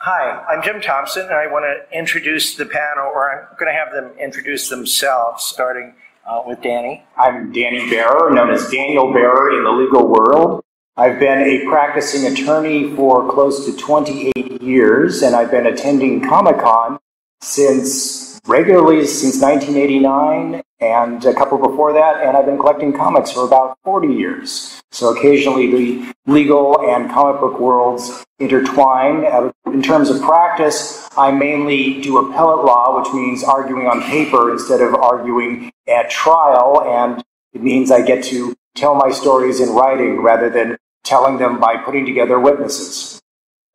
Hi, I'm Jim Thompson, and I want to introduce the panel, or I'm going to have them introduce themselves, starting with Danny. I'm Danny Bearer, known as Daniel Bearer in the legal world. I've been a practicing attorney for close to 28 years, and I've been attending Comic-Con regularly since 1989, and a couple before that, and I've been collecting comics for about 40 years. So occasionally the legal and comic book worlds intertwine. In terms of practice, I mainly do appellate law, which means arguing on paper instead of arguing at trial, and it means I get to tell my stories in writing rather than telling them by putting together witnesses.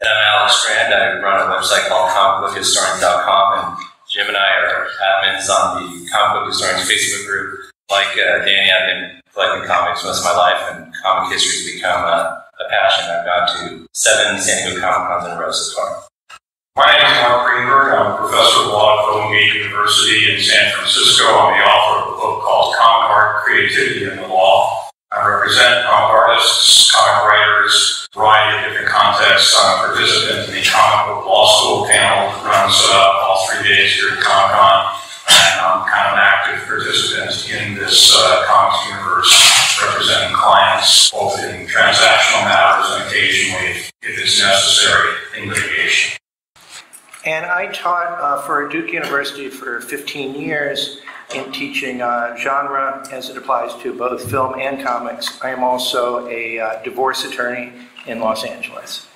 And I'm Alex Strand. I run a website called comicbookhistorians.com, and Jim and I are admins on the Comic Book Historians Facebook group. Like Danny, I've been collecting comics most of my life, and comic history has become a passion. I've gone to 7 San Diego Comic-Cons in a row so far. My name is Marc Greenberg. I'm a professor of law at Golden Gate University in San Francisco. I'm the author of a book called Comic Art, Creativity in the Law. I represent comic artists, comic writers, a variety of different contexts. I'm a participant in the Comic Book Law School panel that runs all 3 days here at Comic-Con. And I'm kind of an active participant in this comics universe, representing clients both in transactional matters and occasionally, if it's necessary, in litigation. And I taught for Duke University for 15 years in teaching genre as it applies to both film and comics. I am also a divorce attorney in Los Angeles.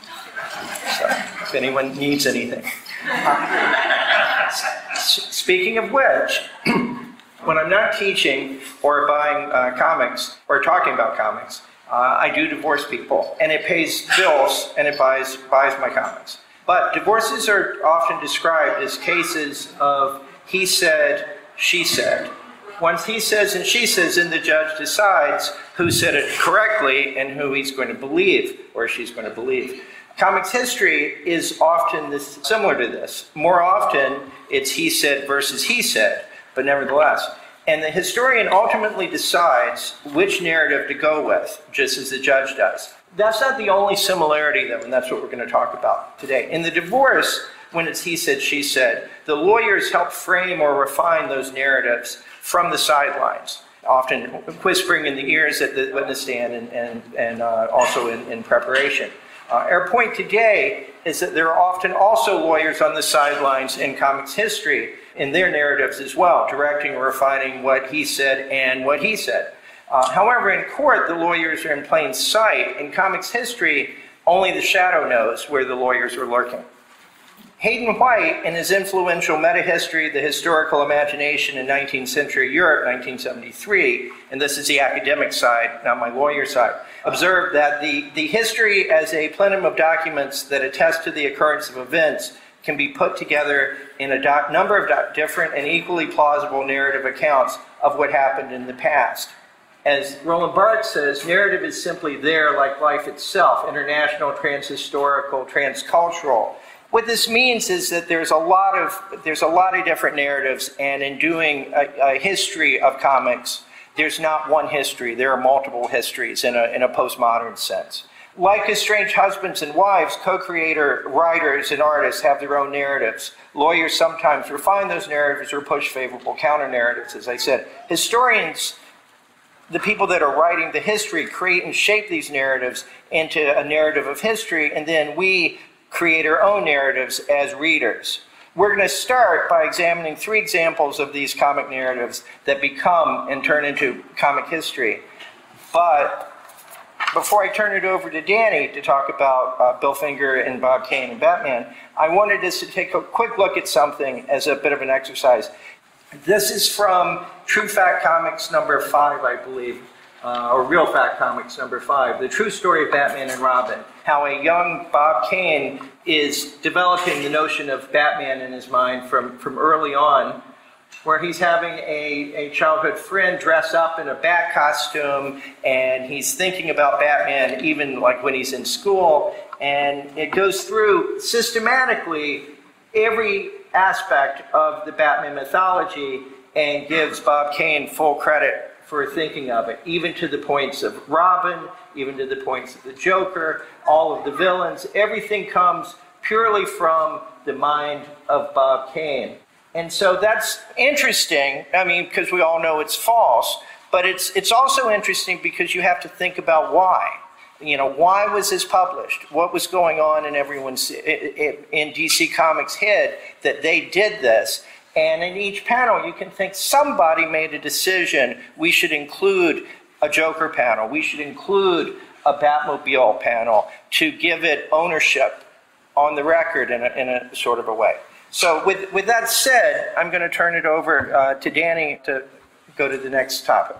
So if anyone needs anything. Speaking of which, when I'm not teaching or buying comics or talking about comics, I do divorce people, and it pays bills and it buys my comics. But divorces are often described as cases of he said, she said. Once he says and she says, then the judge decides who said it correctly and who he's going to believe or she's going to believe. Comics history is often similar to this. More often, it's he said versus he said, but nevertheless. And the historian ultimately decides which narrative to go with, just as the judge does. That's not the only similarity, though, and that's what we're going to talk about today. In the divorce, when it's he said, she said, the lawyers help frame or refine those narratives from the sidelines, often whispering in the ears at the witness stand and also in preparation. Our point today is that there are often also lawyers on the sidelines in comics history in their narratives as well, directing or refining what he said and what he said. However, in court, the lawyers are in plain sight. In comics history, only the shadow knows where the lawyers are lurking. Hayden White, in his influential meta-history, The Historical Imagination in 19th Century Europe, 1973, and this is the academic side, not my lawyer side, observed that the history as a plenum of documents that attest to the occurrence of events can be put together in a number of different and equally plausible narrative accounts of what happened in the past. As Roland Barthes says, narrative is simply there like life itself, international, transhistorical, transcultural. What this means is that there's a lot of different narratives, and in doing a history of comics, there's not one history. There are multiple histories in a postmodern sense. Like estranged husbands and wives, co-creator writers and artists have their own narratives. Lawyers sometimes refine those narratives or push favorable counter-narratives, as I said. Historians, the people that are writing the history, create and shape these narratives into a narrative of history, and then we create our own narratives as readers. We're going to start by examining 3 examples of these comic narratives that become and turn into comic history. But before I turn it over to Danny to talk about Bill Finger and Bob Kane and Batman, I wanted us to take a quick look at something as a bit of an exercise. This is from True Fact Comics number 5, I believe, or Real Fact Comics number 5, The True Story of Batman and Robin. How a young Bob Kane is developing the notion of Batman in his mind from early on, where he's having a childhood friend dress up in a bat costume, and he's thinking about Batman even like when he's in school, and it goes through systematically every aspect of the Batman mythology and gives Bob Kane full credit for thinking of it, even to the points of Robin, even to the points of the Joker, all of the villains. Everything comes purely from the mind of Bob Kane. And so that's interesting, I mean, because we all know it's false, but it's also interesting because you have to think about why. You know, why was this published? What was going on in everyone's, in DC Comics' head that they did this? And in each panel, you can think somebody made a decision. We should include a Joker panel. We should include a Batmobile panel to give it ownership on the record in a sort of a way. So with that said, I'm going to turn it over to Danny to go to the next topic.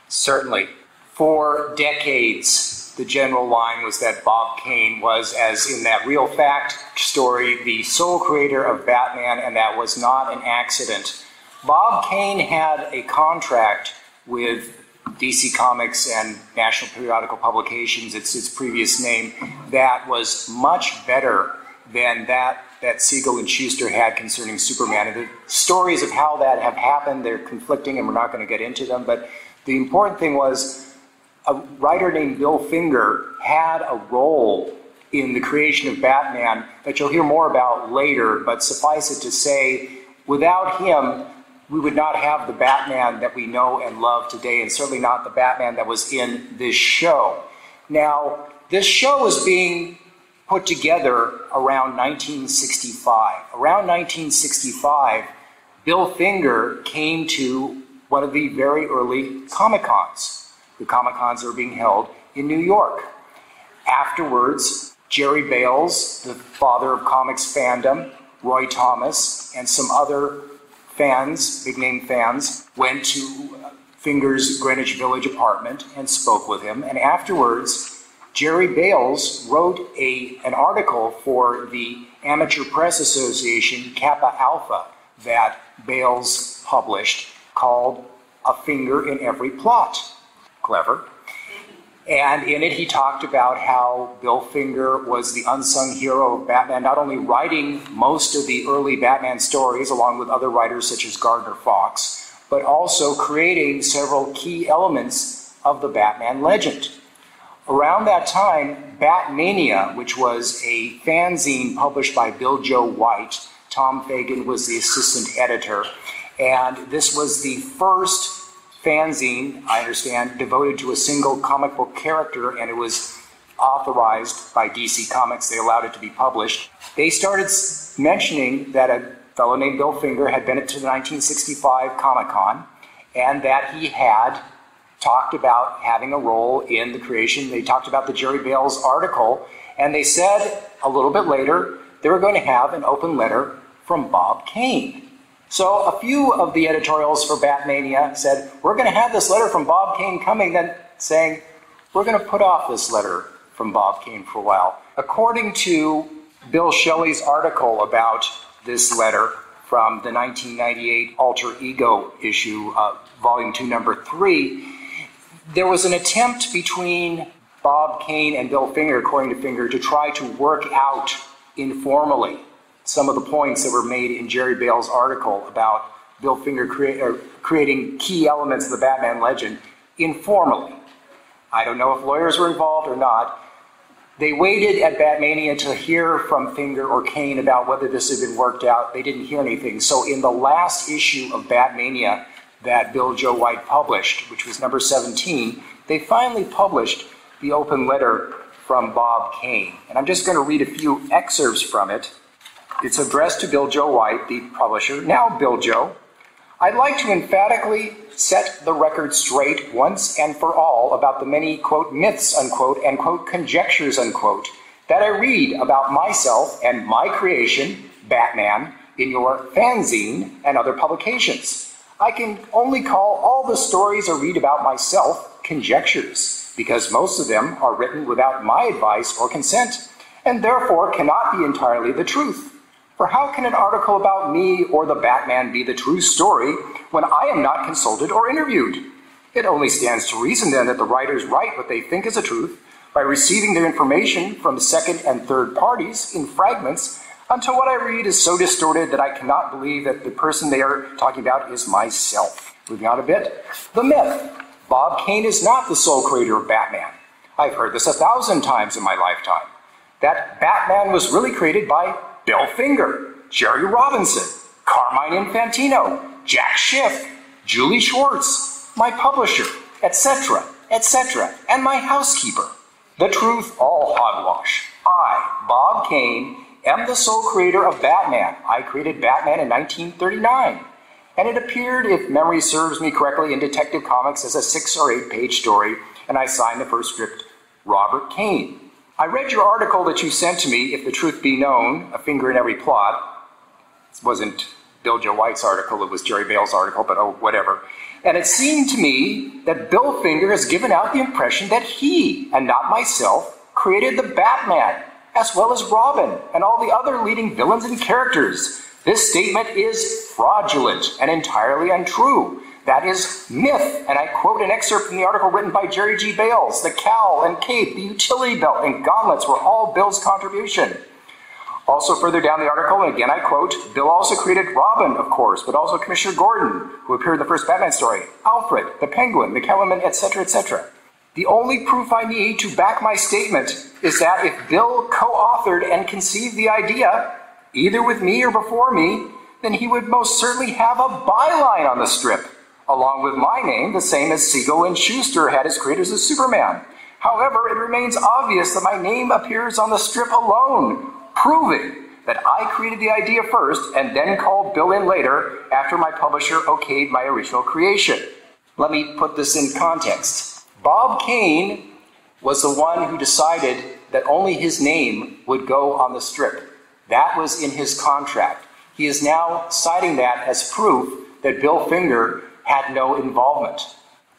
Certainly. For decades, the general line was that Bob Kane was, as in that real fact story, the sole creator of Batman, and that was not an accident. Bob Kane had a contract with DC Comics and National Periodical Publications, it's its previous name, that was much better than that Siegel and Schuster had concerning Superman. And the stories of how that have happened, they're conflicting, and we're not going to get into them, but the important thing was a writer named Bill Finger had a role in the creation of Batman that you'll hear more about later, but suffice it to say, without him, we would not have the Batman that we know and love today, and certainly not the Batman that was in this show. Now, this show was being put together around 1965. Around 1965, Bill Finger came to one of the very early Comic-Cons. The Comic-Cons that were being held in New York. Afterwards, Jerry Bales, the father of comics fandom, Roy Thomas, and some other fans, big-name fans, went to Finger's Greenwich Village apartment and spoke with him. And afterwards, Jerry Bales wrote an article for the Amateur Press Association, Kappa Alpha, that Bales published, called A Finger in Every Plot. Clever. And in it, he talked about how Bill Finger was the unsung hero of Batman, not only writing most of the early Batman stories, along with other writers such as Gardner Fox, but also creating several key elements of the Batman legend. Around that time, Batmania, which was a fanzine published by Bill Joe White, Tom Fagan was the assistant editor, and this was the first fanzine, I understand, devoted to a single comic book character, and it was authorized by DC Comics. They allowed it to be published. They started mentioning that a fellow named Bill Finger had been to the 1965 Comic-Con, and that he had talked about having a role in the creation. They talked about the Jerry Bales article, and they said a little bit later they were going to have an open letter from Bob Kane. So a few of the editorials for Batmania said, we're going to have this letter from Bob Kane coming, then saying, we're going to put off this letter from Bob Kane for a while. According to Bill Shelley's article about this letter from the 1998 Alter Ego issue, Volume 2, Number 3, there was an attempt between Bob Kane and Bill Finger, according to Finger, to try to work out informally some of the points that were made in Jerry Bales' article about Bill Finger creating key elements of the Batman legend informally. I don't know if lawyers were involved or not. They waited at Batmania to hear from Finger or Kane about whether this had been worked out. They didn't hear anything. So in the last issue of Batmania that Bill Joe White published, which was number 17, they finally published the open letter from Bob Kane. And I'm just going to read a few excerpts from it. It's addressed to Bill Joe White, the publisher. Now, Bill Joe, I'd like to emphatically set the record straight once and for all about the many, quote, myths, unquote, and, quote, conjectures, unquote, that I read about myself and my creation, Batman, in your fanzine and other publications. I can only call all the stories I read about myself conjectures, because most of them are written without my advice or consent, and therefore cannot be entirely the truth. For how can an article about me or the Batman be the true story when I am not consulted or interviewed? It only stands to reason then that the writers write what they think is the truth by receiving their information from second and third parties in fragments until what I read is so distorted that I cannot believe that the person they are talking about is myself. Moving on a bit. The myth. Bob Kane is not the sole creator of Batman. I've heard this 1,000 times in my lifetime. that Batman was really created by Bill Finger, Jerry Robinson, Carmine Infantino, Jack Schiff, Julie Schwartz, my publisher, etc., etc., and my housekeeper. The truth, all hogwash. I, Bob Kane, am the sole creator of Batman. I created Batman in 1939. And it appeared, if memory serves me correctly, in Detective Comics as a 6 or 8 page story, and I signed the first script, Robert Kane. I read your article that you sent to me, If the Truth Be Known, A Finger in Every Plot. It wasn't Bill Joe White's article, it was Jerry Bale's article, but oh, whatever. And it seemed to me that Bill Finger has given out the impression that he, and not myself, created the Batman, as well as Robin, and all the other leading villains and characters. This statement is fraudulent and entirely untrue. That is myth, and I quote an excerpt from the article written by Jerry G. Bales. The cowl and cape, the utility belt, and gauntlets were all Bill's contribution. Also further down the article, and again I quote, Bill also created Robin, of course, but also Commissioner Gordon, who appeared in the first Batman story, Alfred, the Penguin, the Kellerman, etc., etc. The only proof I need to back my statement is that if Bill co-authored and conceived the idea, either with me or before me, then he would most certainly have a byline on the strip, along with my name, the same as Siegel and Schuster had as creators of Superman. However, it remains obvious that my name appears on the strip alone, proving that I created the idea first and then called Bill in later after my publisher okayed my original creation. Let me put this in context. Bob Kane was the one who decided that only his name would go on the strip. That was in his contract. He is now citing that as proof that Bill Finger had no involvement.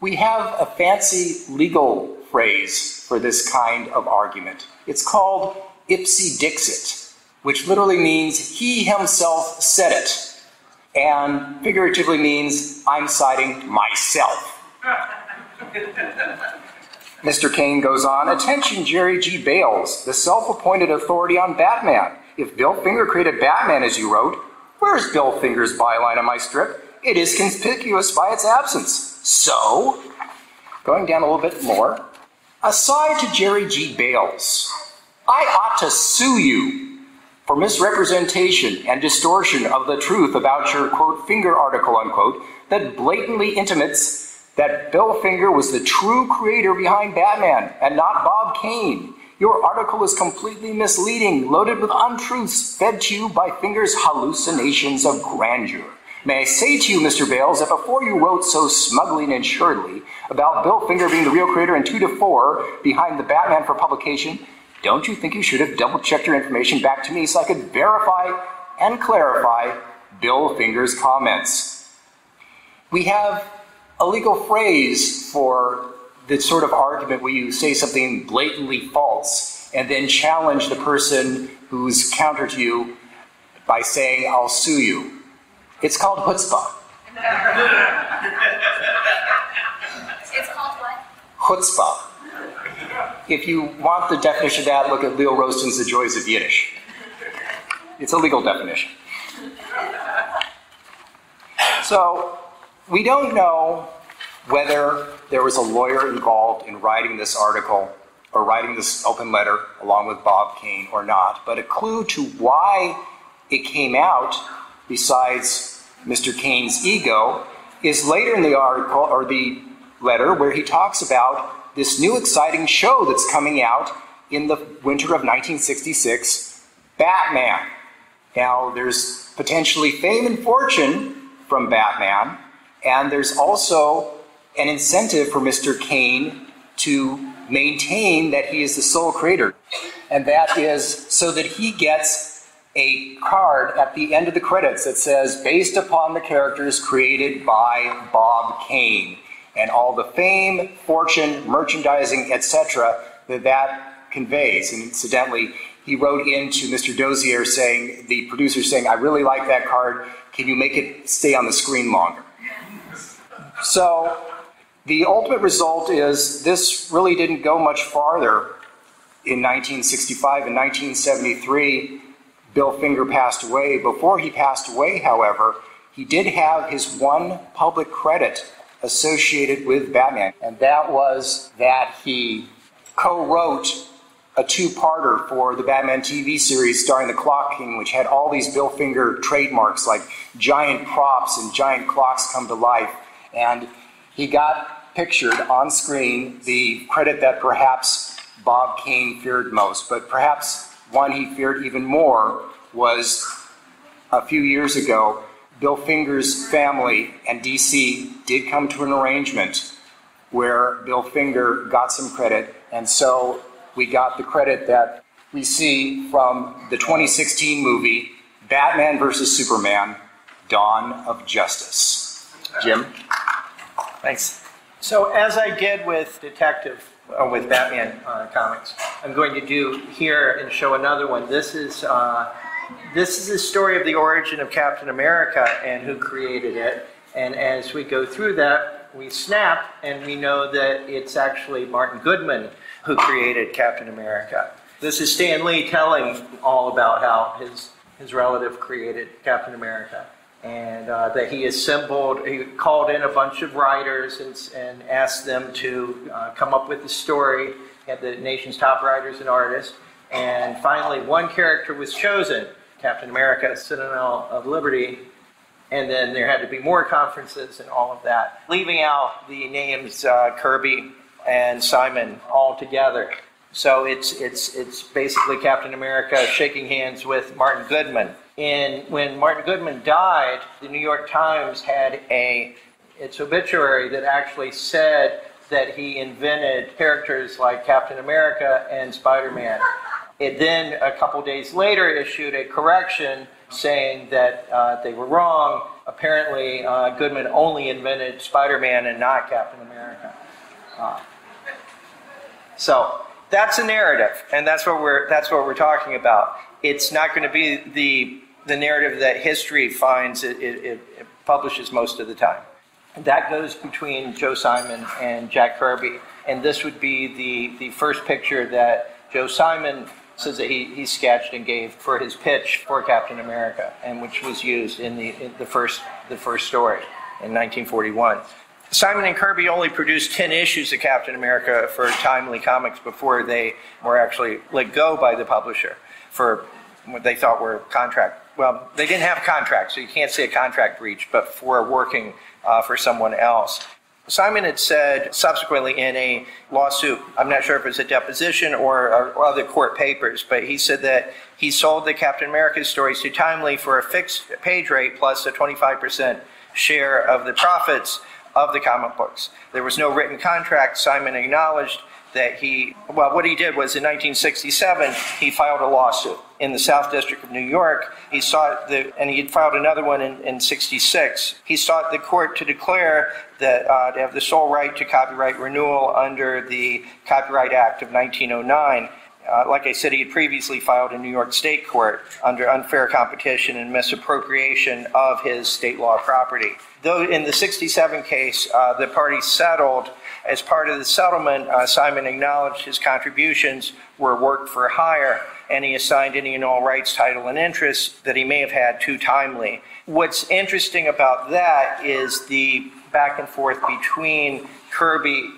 We have a fancy legal phrase for this kind of argument. It's called ipse dixit, which literally means he himself said it, and figuratively means I'm citing myself. Mr. Kane goes on, attention Jerry G. Bales, the self-appointed authority on Batman. If Bill Finger created Batman as you wrote, where's Bill Finger's byline on my strip? It is conspicuous by its absence. So, going down a little bit more, aside to Jerry G. Bales, I ought to sue you for misrepresentation and distortion of the truth about your, quote, Finger article, unquote, that blatantly intimates that Bill Finger was the true creator behind Batman and not Bob Kane. Your article is completely misleading, loaded with untruths fed to you by Finger's hallucinations of grandeur. May I say to you, Mr. Bales, that before you wrote so smugly and assuredly about Bill Finger being the real creator and 2 to 4 behind the Batman for publication, don't you think you should have double-checked your information back to me so I could verify and clarify Bill Finger's comments? We have a legal phrase for the sort of argument where you say something blatantly false and then challenge the person who's counter to you by saying, I'll sue you. It's called chutzpah. It's called what? Chutzpah. If you want the definition of that, look at Leo Roston's The Joys of Yiddish. It's a legal definition. So, we don't know whether there was a lawyer involved in writing this article or writing this open letter along with Bob Kane or not, but a clue to why it came out, besides Mr. Kane's ego, is later in the article, or the letter, where he talks about this new exciting show that's coming out in the winter of 1966, Batman. Now, there's potentially fame and fortune from Batman, and there's also an incentive for Mr. Kane to maintain that he is the sole creator. And that is so that he gets a card at the end of the credits that says, based upon the characters created by Bob Kane, and all the fame, fortune, merchandising, etc. that conveys. And incidentally, he wrote into Mr. Dozier saying, the producer saying, I really like that card, can you make it stay on the screen longer? So, the ultimate result is this really didn't go much farther. In 1965 and 1973, Bill Finger passed away. Before he passed away, however, he did have his one public credit associated with Batman, and that was that he co-wrote a two-parter for the Batman TV series starring the Clock King, which had all these Bill Finger trademarks like giant props and giant clocks come to life. And he got pictured on screen the credit that perhaps Bob Kane feared most, but perhaps one he feared even more was a few years ago, Bill Finger's family and DC did come to an arrangement where Bill Finger got some credit, and so we got the credit that we see from the 2016 movie Batman vs. Superman, Dawn of Justice. Jim? Thanks. So as I did with with Batman comics, I'm going to do here and show another one. This is the story of the origin of Captain America and who created it. And as we go through that, we snap and we know that it's actually Martin Goodman who created Captain America. This is Stan Lee telling all about how his relative created Captain America. And that he called in a bunch of writers and asked them to come up with the story. He had the nation's top writers and artists. And finally, one character was chosen, Captain America, Citadel of Liberty. And then there had to be more conferences and all of that, leaving out the names Kirby and Simon all together. So it's basically Captain America shaking hands with Martin Goodman. And when Martin Goodman died, the New York Times had its obituary that actually said that he invented characters like Captain America and Spider-Man. It then, a couple days later, issued a correction saying that they were wrong. Apparently, Goodman only invented Spider-Man and not Captain America. So that's a narrative, and that's what we're talking about. It's not going to be the narrative that history finds it publishes most of the time. That goes between Joe Simon and Jack Kirby, and this would be the first picture that Joe Simon says that he sketched and gave for his pitch for Captain America, and which was used in the first story in 1941. Simon and Kirby only produced 10 issues of Captain America for Timely Comics before they were actually let go by the publisher for what they thought were contract. Well, they didn't have contracts, so you can't say a contract breach, but for working for someone else. Simon had said subsequently in a lawsuit, I'm not sure if it was a deposition or other court papers, but he said that he sold the Captain America stories to Timely for a fixed page rate plus a 25% share of the profits of the comic books. There was no written contract. Simon acknowledged that what he did was in 1967, he filed a lawsuit in the South District of New York. He sought and he had filed another one in 66. He sought the court to declare that to have the sole right to copyright renewal under the Copyright Act of 1909. Like I said, he had previously filed in New York State Court under unfair competition and misappropriation of his state law property. Though in the 67 case, the parties settled. As part of the settlement, Simon acknowledged his contributions were worked for hire, and he assigned any and all rights, title, and interests that he may have had to Timely. What's interesting about that is the back and forth between Kirby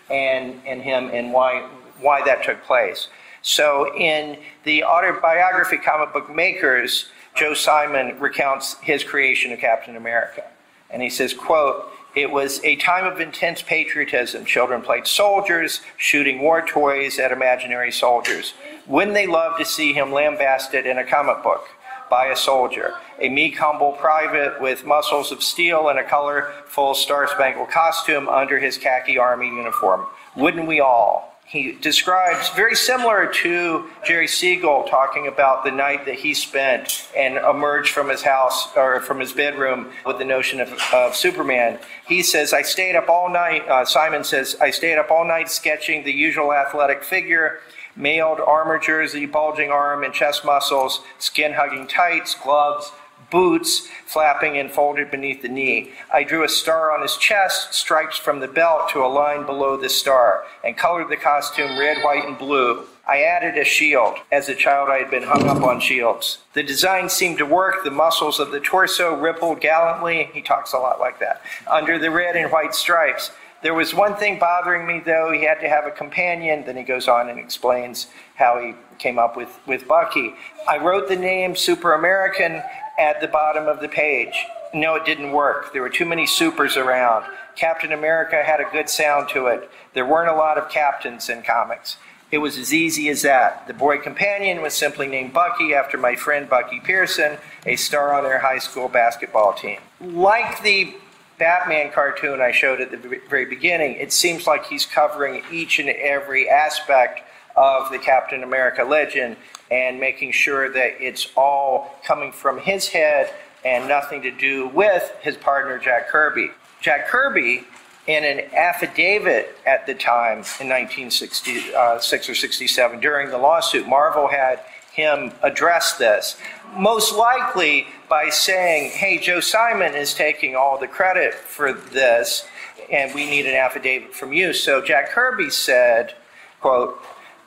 and him and why that took place. So in the autobiography Comic Book Makers, Joe Simon recounts his creation of Captain America. And he says, quote, "It was a time of intense patriotism. Children played soldiers, shooting war toys at imaginary soldiers. Wouldn't they love to see him lambasted in a comic book by a soldier, a meek, humble private with muscles of steel and a colorful star-spangled costume under his khaki army uniform? Wouldn't we all?" He describes, very similar to Jerry Siegel talking about the night that he spent and emerged from his house or from his bedroom with the notion of Superman. He says, "I stayed up all night," Simon says, "I stayed up all night sketching the usual athletic figure, mailed armor jersey, bulging arm and chest muscles, skin-hugging tights, gloves, boots flapping and folded beneath the knee. I drew a star on his chest, stripes from the belt to a line below the star, and colored the costume red, white, and blue. I added a shield. As a child, I had been hung up on shields. The design seemed to work. The muscles of the torso rippled gallantly," he talks a lot like that, "under the red and white stripes. There was one thing bothering me, though. He had to have a companion. Then he goes on and explains how he came up with Bucky. I wrote the name Super American at the bottom of the page. No, it didn't work. There were too many supers around. Captain America had a good sound to it. There weren't a lot of captains in comics. It was as easy as that. The boy companion was simply named Bucky after my friend Bucky Pearson, a star on their high school basketball team. Like the Batman cartoon I showed at the very beginning, it seems like he's covering each and every aspect of the Captain America legend and making sure that it's all coming from his head and nothing to do with his partner Jack Kirby. Jack Kirby, in an affidavit at the time in 1966 or 67 during the lawsuit, Marvel had him address this, most likely by saying, hey, Joe Simon is taking all the credit for this, and we need an affidavit from you. So Jack Kirby said, quote,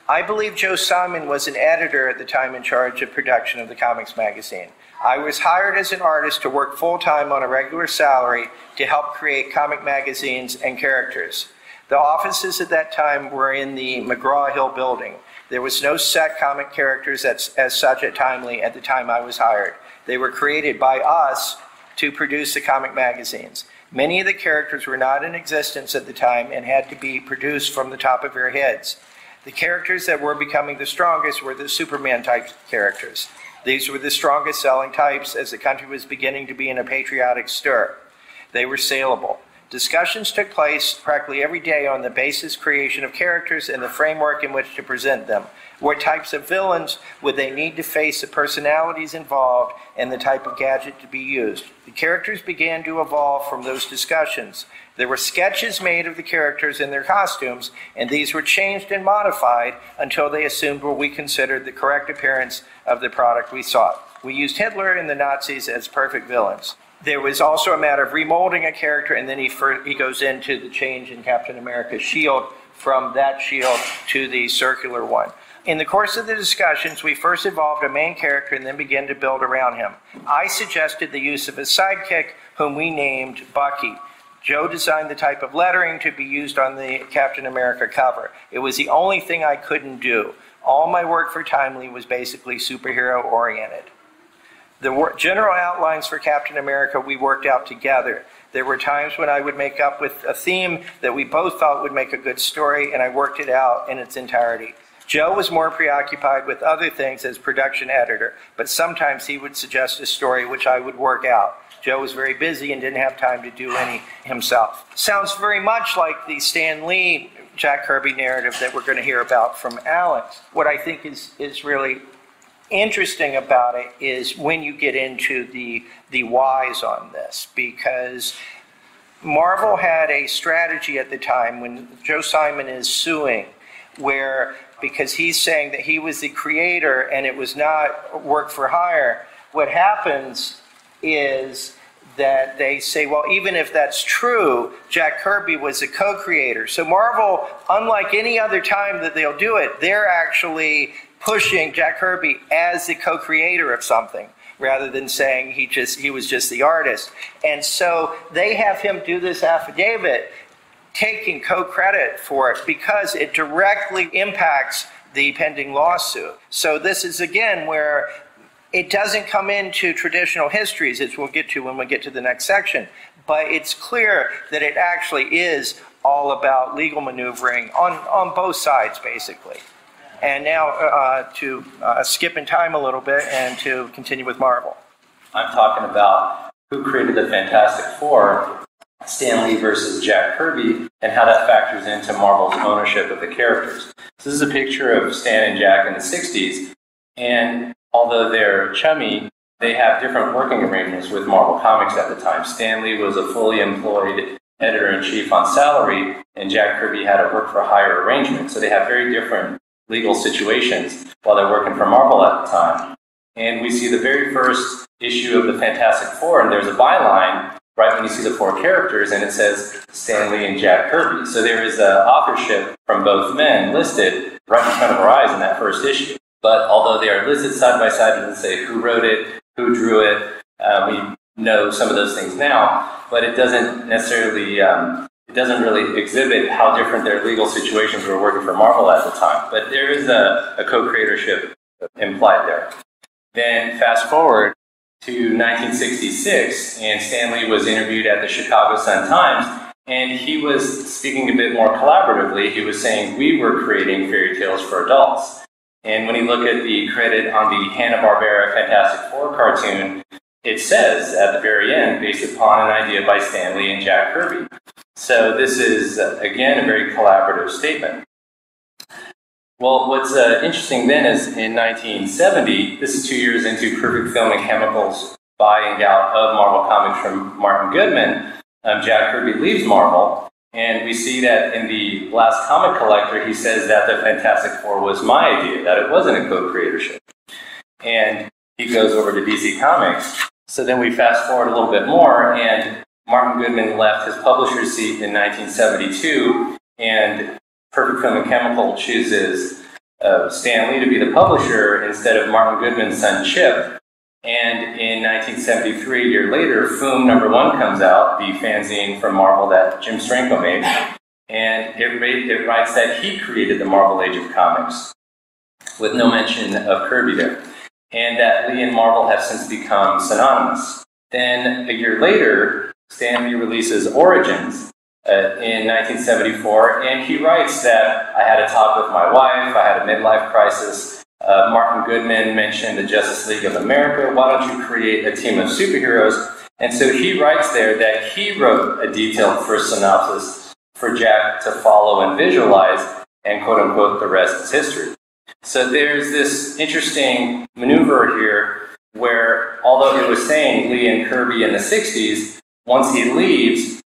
I believe Joe Simon was an editor at the time in charge of production of the comics magazine. I was hired as an artist to work full-time on a regular salary to help create comic magazines and characters. The offices at that time were in the McGraw-Hill building. There was no set comic characters as such at Timely at the time I was hired. They were created by us to produce the comic magazines. Many of the characters were not in existence at the time and had to be produced from the top of their heads. The characters that were becoming the strongest were the Superman-type characters. These were the strongest selling types as the country was beginning to be in a patriotic stir. They were saleable. Discussions took place practically every day on the basis creation of characters and the framework in which to present them. What types of villains would they need to face, the personalities involved, and the type of gadget to be used. The characters began to evolve from those discussions. There were sketches made of the characters and their costumes, and these were changed and modified until they assumed what we considered the correct appearance of the product we sought. We used Hitler and the Nazis as perfect villains. There was also a matter of remolding a character, and then he goes into the change in Captain America's shield from that shield to the circular one. In the course of the discussions, we first evolved a main character and then began to build around him. I suggested the use of a sidekick, whom we named Bucky. Joe designed the type of lettering to be used on the Captain America cover. It was the only thing I couldn't do. All my work for Timely was basically superhero-oriented. The general outlines for Captain America we worked out together. There were times when I would make up with a theme that we both thought would make a good story, and I worked it out in its entirety. Joe was more preoccupied with other things as production editor, but sometimes he would suggest a story which I would work out. Joe was very busy and didn't have time to do any himself. Sounds very much like the Stan Lee, Jack Kirby narrative that we're going to hear about from Alex. What I think is really interesting about it is when you get into the whys on this, because Marvel had a strategy at the time when Joe Simon is suing, where because he's saying that he was the creator and it was not work for hire, what happens is that they say, well, even if that's true, Jack Kirby was a co-creator. So Marvel, unlike any other time that they'll do it, they're actually pushing Jack Kirby as the co-creator of something, rather than saying he was just the artist. And so they have him do this affidavit, taking co-credit for it because it directly impacts the pending lawsuit. So this is, again, where it doesn't come into traditional histories, as we'll get to when we get to the next section, but it's clear that it actually is all about legal maneuvering on both sides, basically. And now to skip in time a little bit and to continue with Marvel. I'm talking about who created the Fantastic Four, Stan Lee versus Jack Kirby, and how that factors into Marvel's ownership of the characters. So this is a picture of Stan and Jack in the 60s, and although they're chummy, they have different working arrangements with Marvel Comics at the time. Stan Lee was a fully employed editor-in-chief on salary, and Jack Kirby had a work-for-hire arrangement. So they have very different legal situations while they're working for Marvel at the time. And we see the very first issue of the Fantastic Four, and there's a byline right when you see the four characters, and it says Stan Lee and Jack Kirby. So there is authorship from both men listed right in front of our eyes in that first issue. But although they are listed side by side, it doesn't say who wrote it, who drew it. We know some of those things now, but it doesn't necessarily it doesn't really exhibit how different their legal situations were working for Marvel at the time. But there is a co-creatorship implied there. Then fast forward to 1966, and Stan Lee was interviewed at the Chicago Sun-Times, and he was speaking a bit more collaboratively. He was saying we were creating fairy tales for adults. And when you look at the credit on the Hanna-Barbera Fantastic Four cartoon, it says at the very end, based upon an idea by Stan Lee and Jack Kirby. So this is, again, a very collaborative statement. Well, what's interesting then is in 1970, this is 2 years into Perfect Film and Chemicals buying out of Marvel Comics from Martin Goodman, Jack Kirby leaves Marvel, and we see that in the last comic collector, he says that the Fantastic Four was my idea, that it wasn't a co-creatorship. And he goes over to DC Comics. So then we fast forward a little bit more, and Martin Goodman left his publisher's seat in 1972, and Perfect Film and Chemical chooses Stan Lee to be the publisher instead of Martin Goodman's son Chip. And in 1973, a year later, Foom #1 comes out, the fanzine from Marvel that Jim Steranko made, and it writes that he created the Marvel Age of Comics, with no mention of Kirby there, and that Lee and Marvel have since become synonymous. Then, a year later, Stan Lee releases Origins in 1974, and he writes that I had a talk with my wife, I had a midlife crisis. Martin Goodman mentioned the Justice League of America. Why don't you create a team of superheroes? And so he writes there that he wrote a detailed first synopsis for Jack to follow and visualize, and quote unquote, the rest is history. So there's this interesting maneuver here where, although it was saying Lee and Kirby in the 60s, once he leaves,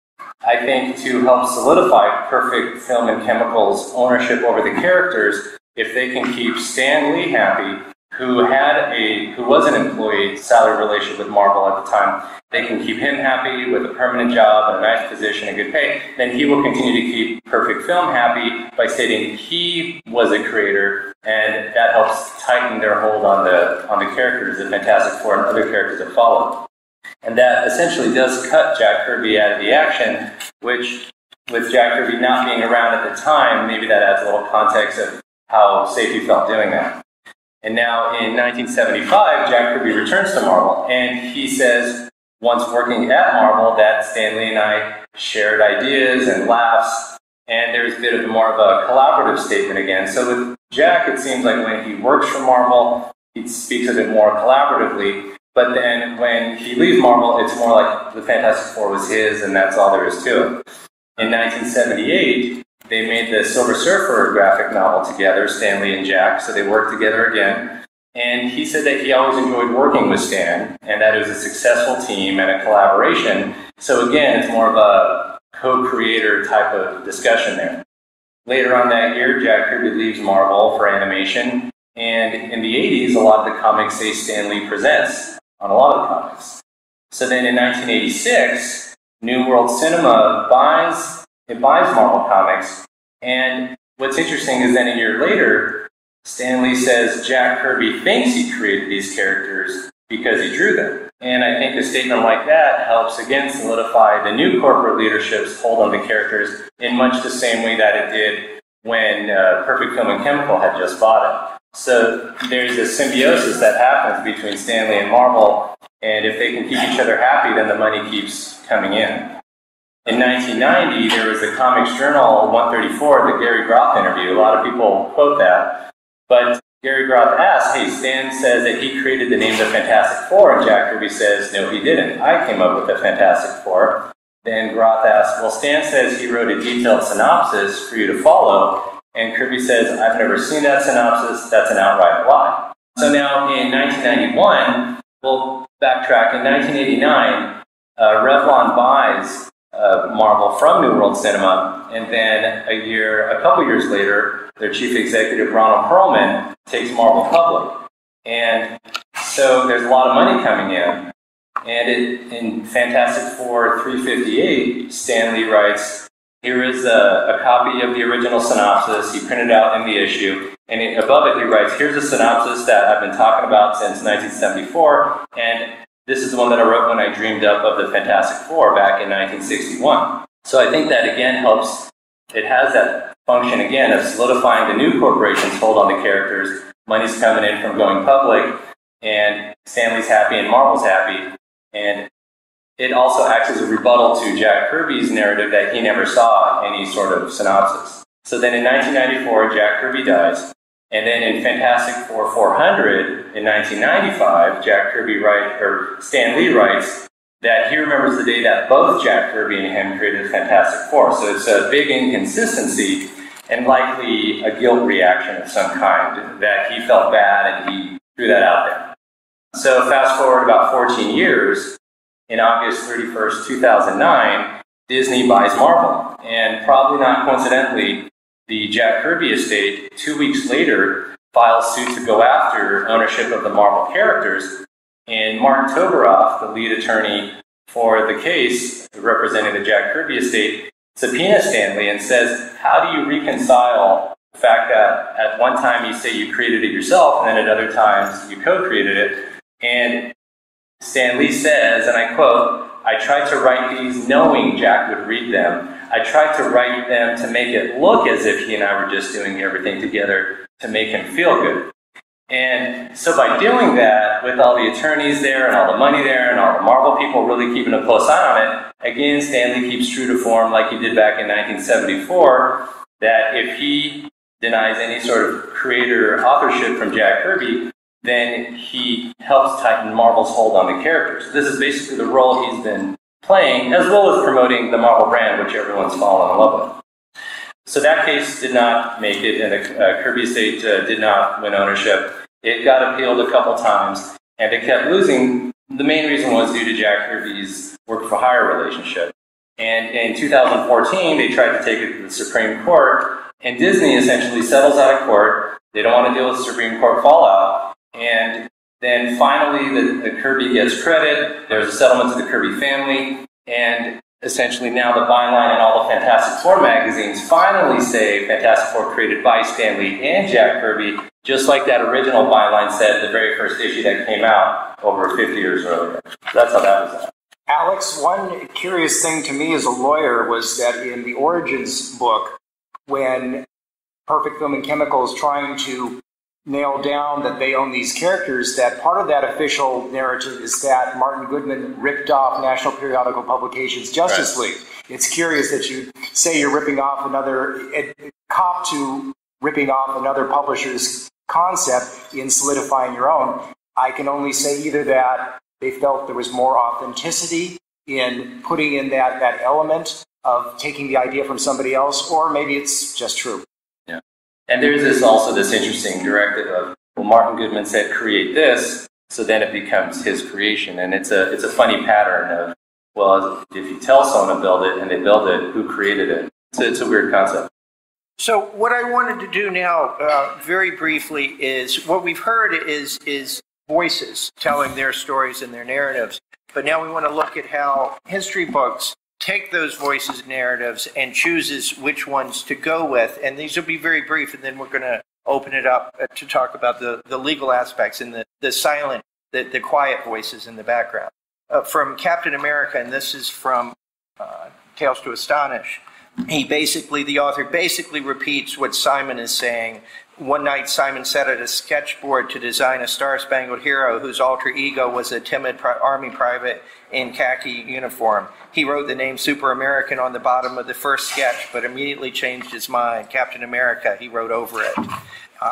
I think to help solidify Perfect Film and Chemicals' ownership over the characters, if they can keep Stan Lee happy, who was an employee salary relationship with Marvel at the time, they can keep him happy with a permanent job and a nice position and good pay, then he will continue to keep Perfect Film happy by stating he was a creator, and that helps tighten their hold on the characters, the Fantastic Four and other characters that follow. And that essentially does cut Jack Kirby out of the action, which, with Jack Kirby not being around at the time, maybe that adds a little context of how safe he felt doing that. And now in 1975, Jack Kirby returns to Marvel, and he says, once working at Marvel, that Stan Lee and I shared ideas and laughs, and there's a bit of more of a collaborative statement again. So with Jack, it seems like when he works for Marvel, he speaks a bit more collaboratively, but then when he leaves Marvel, it's more like the Fantastic Four was his, and that's all there is to it. In 1978, they made the Silver Surfer graphic novel together, Stan Lee and Jack, so they worked together again. And he said that he always enjoyed working with Stan, and that it was a successful team and a collaboration. So again, it's more of a co-creator type of discussion there. Later on that year, Jack Kirby leaves Marvel for animation, and in the 80s, a lot of the comics say Stan Lee presents on a lot of comics. So then in 1986, New World Cinema buys Marvel Comics, and what's interesting is then a year later, Stan Lee says Jack Kirby thinks he created these characters because he drew them. And I think a statement like that helps again solidify the new corporate leadership's hold on the characters in much the same way that it did when Perfect Film and Chemical had just bought it. So there's a symbiosis that happens between Stan Lee and Marvel, and if they can keep each other happy, then the money keeps coming in. In 1990, there was the Comics Journal 134, the Gary Groth interview. A lot of people quote that. But Gary Groth asked, hey, Stan says that he created the name the Fantastic Four, and Jack Kirby says, no, he didn't. I came up with the Fantastic Four. Then Groth asked, well, Stan says he wrote a detailed synopsis for you to follow. And Kirby says, I've never seen that synopsis. That's an outright lie. So now in 1991, we'll backtrack. In 1989, Revlon buys Marvel from New World Cinema, and then a couple years later, their chief executive, Ronald Perlman, takes Marvel public. And so there's a lot of money coming in. And in Fantastic Four 358, Stan Lee writes, here is a copy of the original synopsis. He printed out in the issue. And above it, he writes, here's a synopsis that I've been talking about since 1974. And this is the one that I wrote when I dreamed up of the Fantastic Four back in 1961. So I think that again helps, it has that function again of solidifying the new corporation's hold on the characters. Money's coming in from going public, and Stanley's happy and Marvel's happy. And it also acts as a rebuttal to Jack Kirby's narrative that he never saw any sort of synopsis. So then in 1994, Jack Kirby dies. And then in Fantastic Four 400 in 1995, Stan Lee writes that he remembers the day that both Jack Kirby and him created Fantastic Four. So it's a big inconsistency and likely a guilt reaction of some kind, that he felt bad and he threw that out there. So fast forward about 14 years, in August 31st, 2009, Disney buys Marvel. And probably not coincidentally, the Jack Kirby estate, 2 weeks later, files suit to go after ownership of the Marvel characters. And Mark Toberoff, the lead attorney for the case representing the Jack Kirby estate, subpoenas Stanley and says, how do you reconcile the fact that at one time you say you created it yourself, and then at other times you co-created it? And Stan Lee says, and I quote, "I tried to write these knowing Jack would read them. I tried to write them to make it look as if he and I were just doing everything together to make him feel good." And so by doing that, with all the attorneys there and all the money there and all the Marvel people really keeping a close eye on it, again, Stan Lee keeps true to form like he did back in 1974, that if he denies any sort of creator authorship from Jack Kirby, then he helps tighten Marvel's hold on the characters. This is basically the role he's been playing, as well as promoting the Marvel brand, which everyone's fallen in love with. So that case did not make it, and the Kirby estate did not win ownership. It got appealed a couple times, and it kept losing. The main reason was due to Jack Kirby's work-for-hire relationship. And in 2014, they tried to take it to the Supreme Court, and Disney essentially settles out of court. They don't want to deal with the Supreme Court fallout. And then finally, the Kirby gets credit. There's a settlement to the Kirby family. And essentially now the byline in all the Fantastic Four magazines finally say Fantastic Four created by Stan Lee and Jack Kirby, just like that original byline said the very first issue that came out over 50 years earlier. That's how that was done. Alex, one curious thing to me as a lawyer was that in the Origins book, when Perfect Film and Chemical is trying to nail down that they own these characters, that part of that official narrative is that Martin Goodman ripped off National Periodical Publications' Justice League. It's curious that you say you're ripping off cop to ripping off another publisher's concept in solidifying your own. I can only say either that they felt there was more authenticity in putting in that element of taking the idea from somebody else, or maybe it's just true. Yeah. And there's this interesting directive of, well, Martin Goodman said create this, so then it becomes his creation. And it's a funny pattern of, well, if you tell someone to build it and they build it, who created it? It's a weird concept. So what I wanted to do now, very briefly, is what we've heard is voices telling their stories and their narratives. But now we want to look at how history books take those voices and narratives and chooses which ones to go with. And these will be very brief, and then we're going to open it up to talk about the legal aspects and the silent, the quiet voices in the background. From Captain America, and this is from Tales to Astonish, the author basically repeats what Simon is saying. One night, Simon sat at a sketchboard to design a star-spangled hero whose alter ego was a timid army private in khaki uniform. He wrote the name Super American on the bottom of the first sketch, but immediately changed his mind. Captain America, he wrote over it.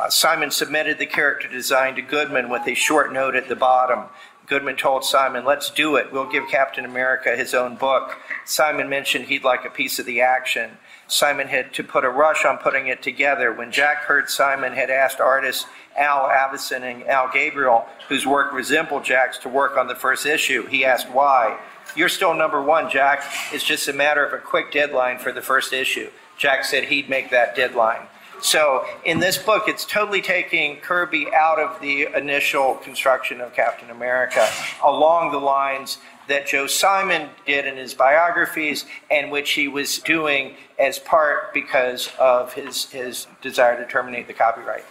Simon submitted the character design to Goodman with a short note at the bottom. Goodman told Simon, "Let's do it. We'll give Captain America his own book." Simon mentioned he'd like a piece of the action. Simon had to put a rush on putting it together. When Jack heard Simon had asked artists Al Avison and Al Gabriel, whose work resembled Jack's, to work on the first issue, he asked why. "You're still #1, Jack. It's just a matter of a quick deadline for the first issue." Jack said he'd make that deadline. So in this book, it's totally taking Kirby out of the initial construction of Captain America along the lines that Joe Simon did in his biographies, and which he was doing as part because of his desire to terminate the copyright.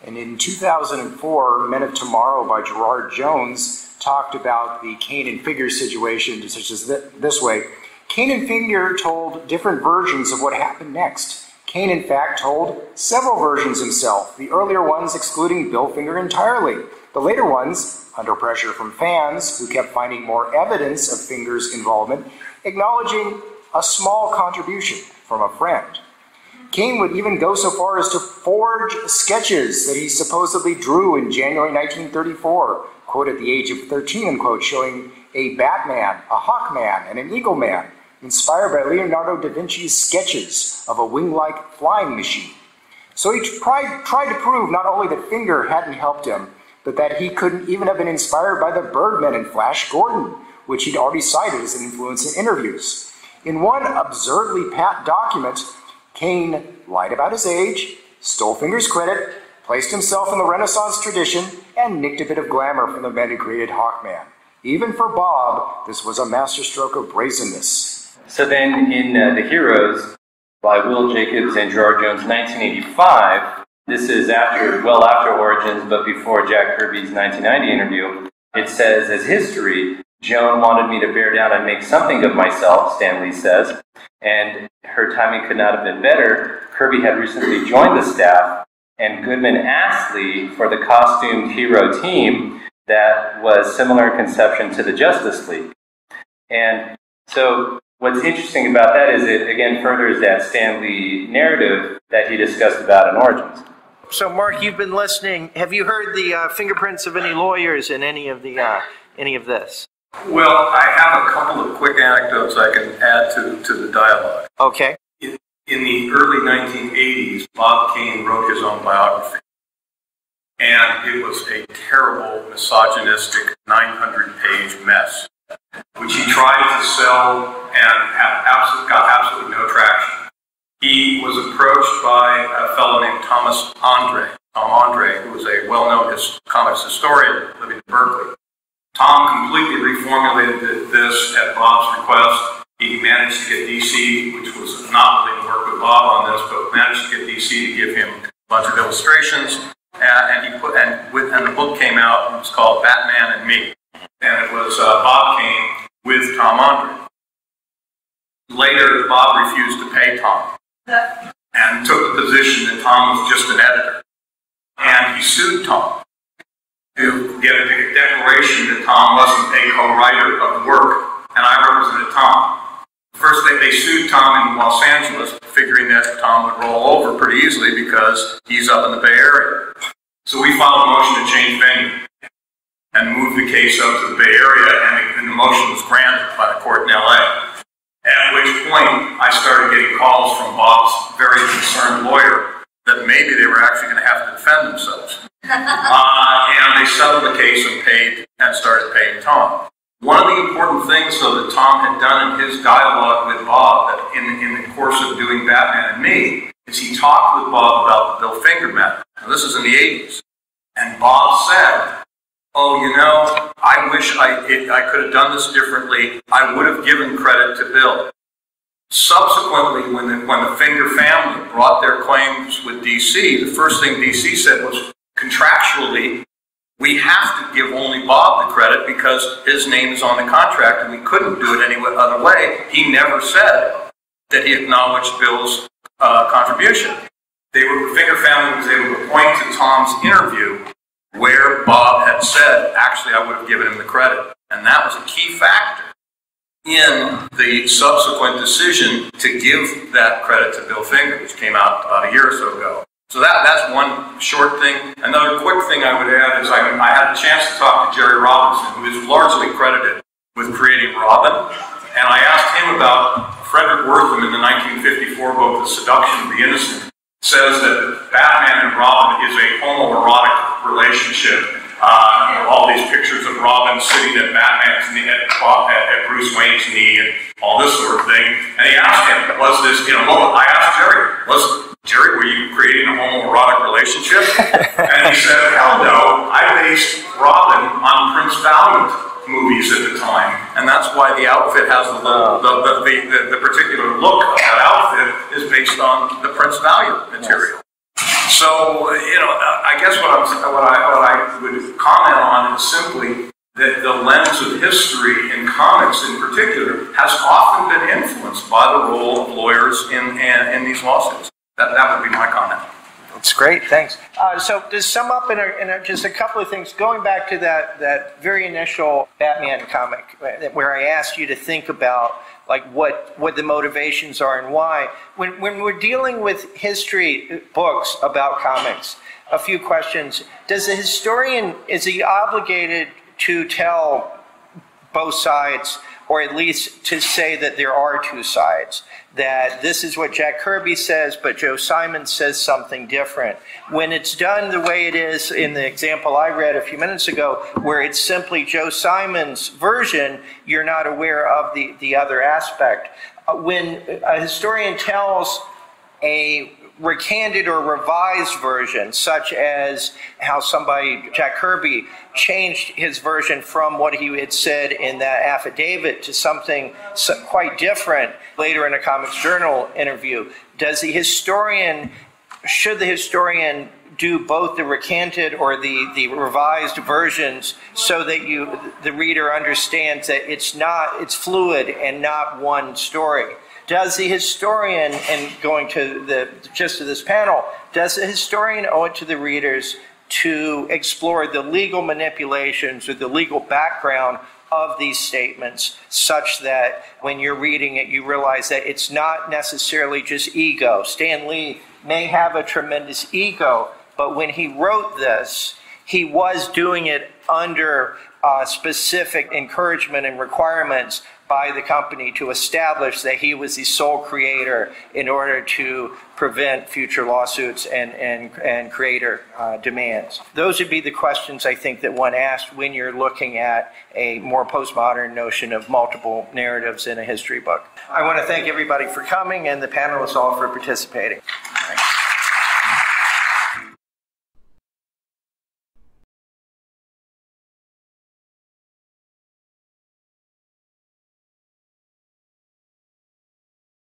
And in 2004, Men of Tomorrow by Gerard Jones talked about the Kane and Figure situation such as this way. Kane and Finger told different versions of what happened next. Kane, in fact, told several versions himself, the earlier ones excluding Bill Finger entirely. The later ones, under pressure from fans who kept finding more evidence of Finger's involvement, acknowledging a small contribution from a friend. Kane would even go so far as to forge sketches that he supposedly drew in January 1934, quote, at the age of 13, unquote, showing a Batman, a Hawkman, and an Eagle Man, inspired by Leonardo da Vinci's sketches of a wing-like flying machine. So he tried to prove not only that Finger hadn't helped him, but that he couldn't even have been inspired by the Birdman and Flash Gordon, which he'd already cited as an influence in interviews. In one absurdly pat document, Kane lied about his age, stole Finger's credit, placed himself in the Renaissance tradition, and nicked a bit of glamour from the man who created Hawkman. Even for Bob, this was a masterstroke of brazenness. So then in The Heroes by Will Jacobs and Gerard Jones, 1985, this is after Origins, but before Jack Kirby's 1990 interview, it says, as history, Joan wanted me to bear down and make something of myself, Stan Lee says, and her timing could not have been better. Kirby had recently joined the staff, and Goodman asked Lee for the costumed hero team that was similar in conception to the Justice League. And so what's interesting about that is it, again, furthers that Stan Lee narrative that he discussed about in Origins. So, Mark, you've been listening. Have you heard the fingerprints of any lawyers in any of this? Well, I have a couple of quick anecdotes I can add to the dialogue. Okay. In the early 1980s, Bob Kane wrote his own biography. And it was a terrible, misogynistic, 900-page mess, which he tried to sell and got absolutely no traction. He was approached by a fellow named Tom Andre, who was a well-known comics historian living in Berkeley. Tom completely reformulated this at Bob's request. He managed to get DC, which was not willing to work with Bob on this, but managed to get DC to give him a bunch of illustrations. And the book came out, and it was called Batman and Me. And it was Bob Kane with Tom Andre. Later, Bob refused to pay Tom and took the position that Tom was just an editor. And he sued Tom to get a declaration that Tom wasn't a co-writer of the work, and I represented Tom. First, they sued Tom in Los Angeles, figuring that Tom would roll over pretty easily because he's up in the Bay Area. So we filed a motion to change venue and move the case up to the Bay Area, and the motion was granted by the court in LA. At which point, I started getting calls from Bob's very concerned lawyer that maybe they were actually going to have to defend themselves. And they settled the case and started paying Tom. One of the important things, though, that Tom had done in his dialogue with Bob that in the course of doing Batman and Me is he talked with Bob about the Bill Finger matter. Now, this is in the 80s. And Bob said, oh, you know, I wish I could have done this differently. I would have given credit to Bill. Subsequently, when the Finger family brought their claims with DC, the first thing DC said was, contractually, we have to give only Bob the credit because his name is on the contract and we couldn't do it any other way. He never said that he acknowledged Bill's contribution. The Finger family was able to point to Tom's interview where Bob had said, actually, I would have given him the credit. And that was a key factor in the subsequent decision to give that credit to Bill Finger, which came out about a year or so ago. So that's one short thing. Another quick thing I would add is I had a chance to talk to Jerry Robinson, who is largely credited with creating Robin. And I asked him about Frederick Wortham in the 1954 book, The Seduction of the Innocent, says that Batman and Robin is a homoerotic relationship. All these pictures of Robin sitting at Batman's knee, at Bruce Wayne's knee, and all this sort of thing. And he asked him, I asked Jerry, were you creating a homoerotic relationship? And he said, hell no, I based Robin on Prince Valiant movies at the time. And that's why the outfit has the particular look of that outfit is based on the Prince Valiant material. So, I guess what I would comment on is simply that the lens of history in comics in particular has often been influenced by the role of lawyers in these lawsuits. That would be my comment. That's great, thanks. So to sum up in just a couple of things, going back to that very initial Batman comic where I asked you to think about like what the motivations are and why. When we're dealing with history books about comics, a few questions. Does the historian, is he obligated to tell both sides, or at least to say that there are two sides? That this is what Jack Kirby says, but Joe Simon says something different. When it's done the way it is in the example I read a few minutes ago, where it's simply Joe Simon's version, you're not aware of the other aspect. When a historian tells a recanted or revised version, such as how somebody, Jack Kirby, changed his version from what he had said in that affidavit to something quite different later in a Comics Journal interview. Should the historian do both the recanted or the revised versions so that the reader understands that it's fluid and not one story? Does the historian, and going to the gist of this panel, does the historian owe it to the readers to explore the legal manipulations or the legal background of these statements, such that when you're reading it, you realize that it's not necessarily just ego? Stan Lee may have a tremendous ego, but when he wrote this, he was doing it under specific encouragement and requirements by the company to establish that he was the sole creator in order to prevent future lawsuits and creator demands. Those would be the questions I think that one asks when you're looking at a more postmodern notion of multiple narratives in a history book. I want to thank everybody for coming and the panelists all for participating.